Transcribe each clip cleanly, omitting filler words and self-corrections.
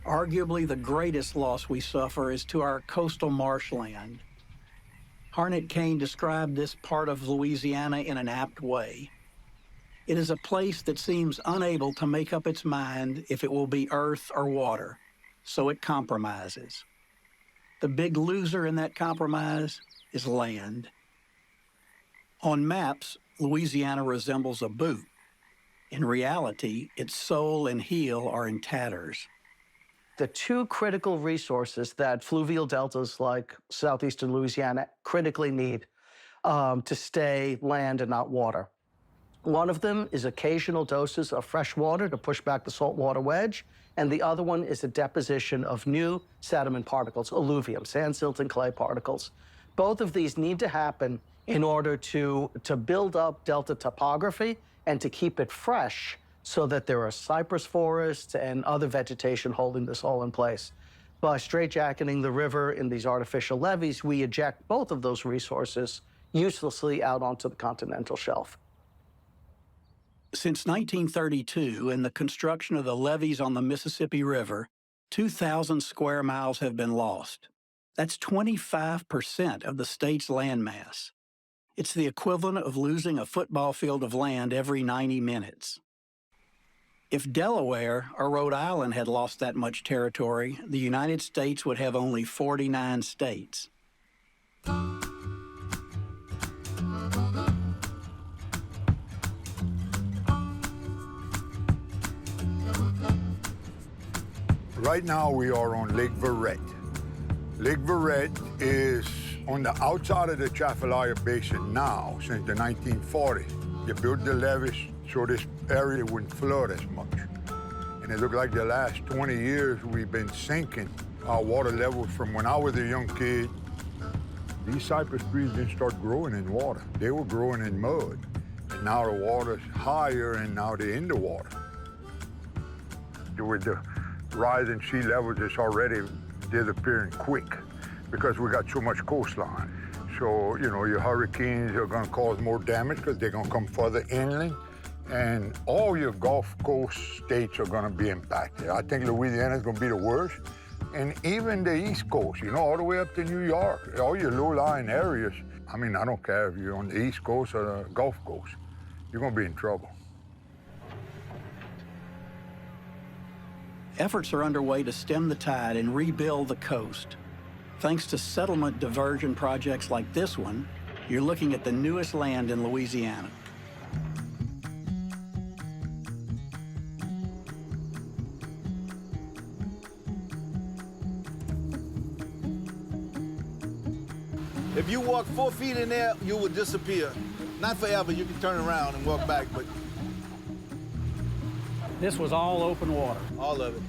Arguably the greatest loss we suffer is to our coastal marshland. Harnett Kane described this part of Louisiana in an apt way. It is a place that seems unable to make up its mind if it will be earth or water, so it compromises. The big loser in that compromise is land. On maps, Louisiana resembles a boot. In reality, its soul and heel are in tatters. The two critical resources that fluvial deltas like southeastern Louisiana critically need to stay land and not water. One of them is occasional doses of fresh water to push back the saltwater wedge, and the other one is a deposition of new sediment particles, alluvium, sand, silt, and clay particles. Both of these need to happen in order to build up delta topography and to keep it fresh so that there are cypress forests and other vegetation holding this all in place. By straitjacketing the river in these artificial levees, we eject both of those resources uselessly out onto the continental shelf. Since 1932 and the construction of the levees on the Mississippi River, 2,000 square miles have been lost. That's 25% of the state's landmass. It's the equivalent of losing a football field of land every 90 minutes. If Delaware or Rhode Island had lost that much territory, the United States would have only 49 states. Right now we are on Lake Verret. Lake Verret is on the outside of the Atchafalaya Basin now since the 1940s. They built the levees so this area wouldn't flood as much. And it looked like the last 20 years we've been sinking our water levels from when I was a young kid. These cypress trees didn't start growing in water. They were growing in mud. And now the water's higher and now they're in the water. With the rise in sea levels, it's already disappearing quick because we got so much coastline. So, you know, your hurricanes are gonna cause more damage because they're gonna come further inland. And all your Gulf Coast states are gonna be impacted. I think Louisiana is gonna be the worst. And even the East Coast, you know, all the way up to New York, all your low-lying areas. I mean, I don't care if you're on the East Coast or the Gulf Coast, you're gonna be in trouble. Efforts are underway to stem the tide and rebuild the coast. Thanks to settlement diversion projects like this one, you're looking at the newest land in Louisiana. If you walk 4 feet in there, you will disappear. Not forever, you can turn around and walk back, but This was all open water. all of it.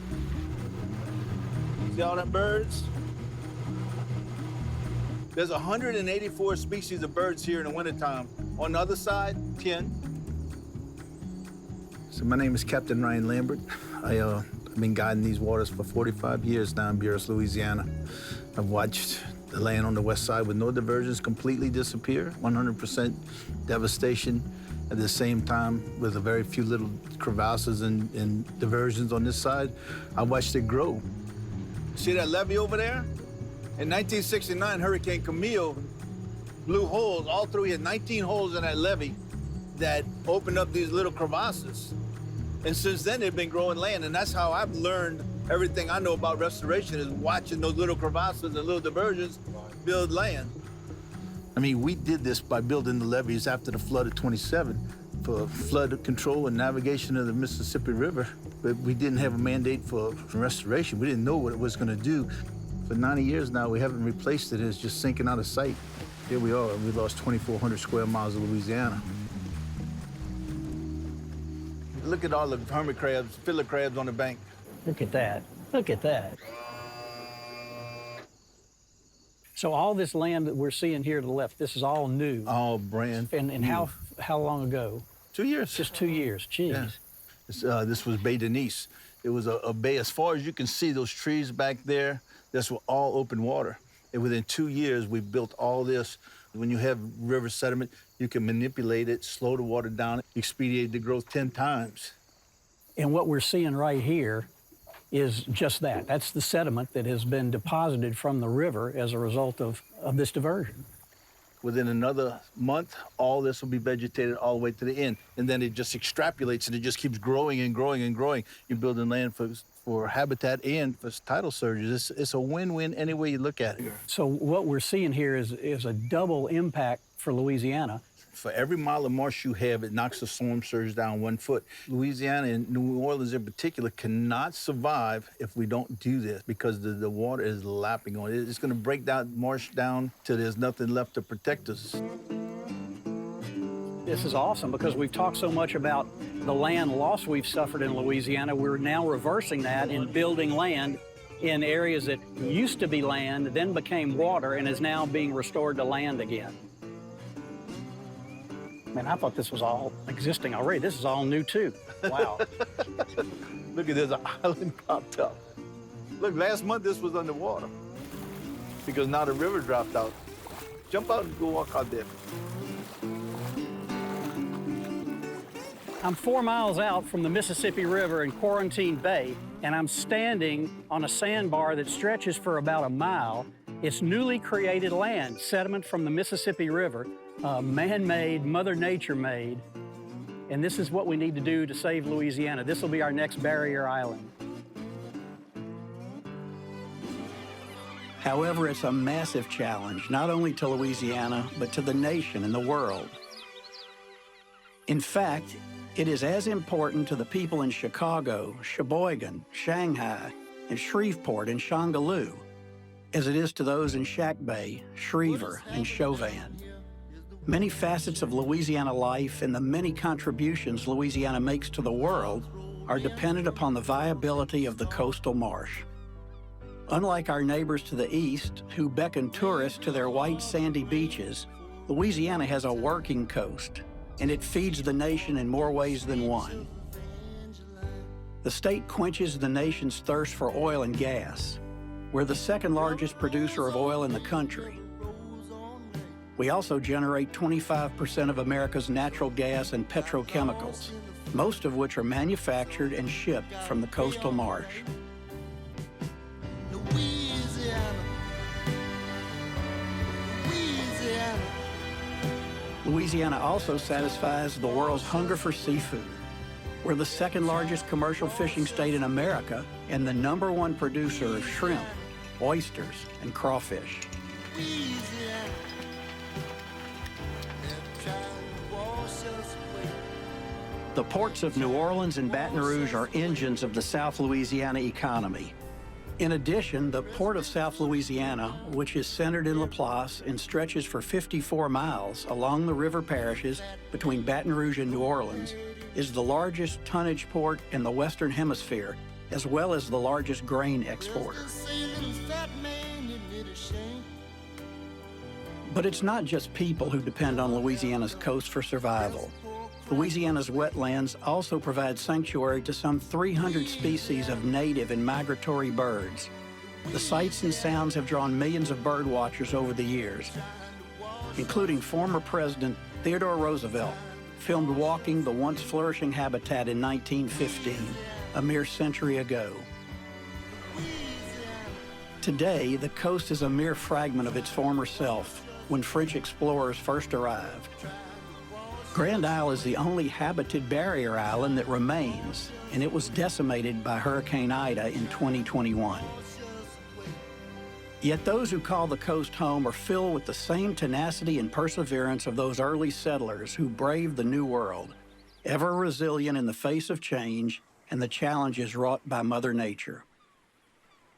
See all them birds? There's 184 species of birds here in the wintertime. On the other side, 10. So my name is Captain Ryan Lambert. I've been guiding these waters for 45 years now in Buras, Louisiana. I've watched the land on the west side with no diversions completely disappear, 100% devastation. At the same time, with a very few little crevasses and diversions on this side, I watched it grow. See that levee over there? In 1969, Hurricane Camille blew holes all through. He had 19 holes in that levee that opened up these little crevasses. And since then, they've been growing land, and that's how I've learned everything I know about restoration is watching those little crevasses and little diversions build land. I mean, we did this by building the levees after the flood of 27 for flood control and navigation of the Mississippi River, but we didn't have a mandate for restoration. We didn't know what it was gonna do. For 90 years now, we haven't replaced it. It's just sinking out of sight. Here we are, we lost 2,400 square miles of Louisiana. Look at all the hermit crabs, fiddler crabs on the bank. Look at that. Look at that. So all this land that we're seeing here to the left, this is all new. All brand And new. how long ago? 2 years. Just 2 years. Jeez. Yeah. This was Bay Denise. It was a bay. As far as you can see, those trees back there, this was all open water. And within 2 years, we built all this. When you have river sediment, you can manipulate it, slow the water down, expedite the growth 10 times. And what we're seeing right here is just that. That's the sediment that has been deposited from the river as a result of this diversion. Within another month, all this will be vegetated all the way to the end. And then it just extrapolates and it just keeps growing and growing and growing. You're building land for habitat and for tidal surges. It's a win-win any way you look at it. So what we're seeing here is a double impact for Louisiana. For every mile of marsh you have, it knocks the storm surge down 1 foot. Louisiana and New Orleans in particular cannot survive if we don't do this because the water is lapping on it. It's going to break that marsh down till there's nothing left to protect us. This is awesome because we've talked so much about the land loss we've suffered in Louisiana. We're now reversing that and building land in areas that used to be land, then became water, and is now being restored to land again. Man, I thought this was all existing already. This is all new, too. Wow. Look at this, an island popped up. Look, last month this was underwater because now the river dropped out. Jump out and go walk out there. I'm 4 miles out from the Mississippi River in Quarantine Bay, and I'm standing on a sandbar that stretches for about a mile. It's newly created land, sediment from the Mississippi River, man-made, Mother Nature-made, and this is what we need to do to save Louisiana. This will be our next barrier island. However, it's a massive challenge, not only to Louisiana, but to the nation and the world. In fact, it is as important to the people in Chicago, Sheboygan, Shanghai, and Shreveport and Shongaloo as it is to those in Shack Bay, Schriever, and Chauvin. Many facets of Louisiana life and the many contributions Louisiana makes to the world are dependent upon the viability of the coastal marsh. Unlike our neighbors to the east, who beckon tourists to their white sandy beaches, Louisiana has a working coast, and it feeds the nation in more ways than one. The state quenches the nation's thirst for oil and gas. We're the second largest producer of oil in the country. We also generate 25% of America's natural gas and petrochemicals, most of which are manufactured and shipped from the coastal marsh. Louisiana also satisfies the world's hunger for seafood. We're the second largest commercial fishing state in America and the #1 producer of shrimp, oysters, and crawfish. The ports of New Orleans and Baton Rouge are engines of the South Louisiana economy. In addition, the Port of South Louisiana, which is centered in Laplace and stretches for 54 miles along the river parishes between Baton Rouge and New Orleans, is the largest tonnage port in the Western Hemisphere, as well as the largest grain exporter. But it's not just people who depend on Louisiana's coast for survival. Louisiana's wetlands also provide sanctuary to some 300 species of native and migratory birds. The sights and sounds have drawn millions of bird watchers over the years, including former President Theodore Roosevelt, filmed walking the once flourishing habitat in 1915, a mere century ago. Today, the coast is a mere fragment of its former self when French explorers first arrived. Grand Isle is the only habited barrier island that remains, and it was decimated by Hurricane Ida in 2021. Yet those who call the coast home are filled with the same tenacity and perseverance of those early settlers who braved the New World, ever resilient in the face of change and the challenges wrought by Mother Nature.